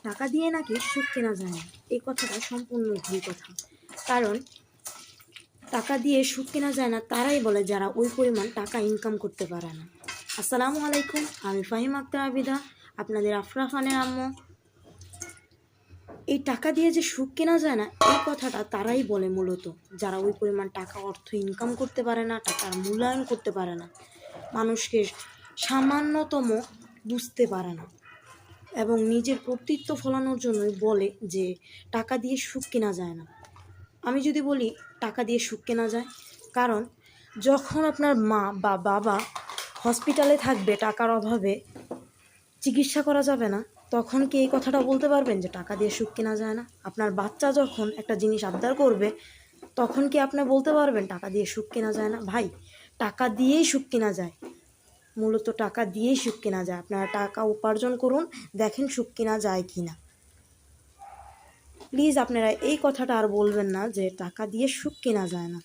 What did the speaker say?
টাকা দিয়ে নাকি সুখ কেনা যায় না, এই কথাটা সম্পূর্ণ ভুল কথা। কারণ টাকা দিয়ে সুখ কেনা যায় না তারাই বলে যারা ওই পরিমাণ টাকা ইনকাম করতে পারে না। আসসালামু আলাইকুম, আমি ফাহিম আক্তার আবিদা, আপনাদের আফরা খানের আম্মু। এই টাকা দিয়ে যে সুখ কেনা যায় না এই কথাটা তারাই বলে মূলত যারা ওই পরিমাণ টাকা অর্থ ইনকাম করতে পারে না, টাকার মূল্যায়ন করতে পারে না, মানুষকে সামান্যতম বুঝতে পারে না এবং নিজের কর্তৃত্ব ফলানোর জন্যই বলে যে টাকা দিয়ে সুখ কেনা যায় না। আমি যদি বলি টাকা দিয়ে সুখ কেনা যায়, কারণ যখন আপনার মা বা বাবা হসপিটালে থাকবে, টাকার অভাবে চিকিৎসা করা যাবে না, তখন কি এই কথাটা বলতে পারবেন যে টাকা দিয়ে সুখ কেনা যায় না? আপনার বাচ্চা যখন একটা জিনিস আবদার করবে, তখন কি আপনি বলতে পারবেন টাকা দিয়ে সুখ কেনা যায় না? ভাই, টাকা দিয়েই সুখ কেনা যায়, মূলত টাকা দিয়েই সুখ কেনা যায়। আপনারা টাকা উপার্জন করুন, দেখেন সুখ কেনা যায় কি না। প্লিজ আপনারা এই কথাটা আর বলবেন না যে টাকা দিয়ে সুখ কেনা যায় না।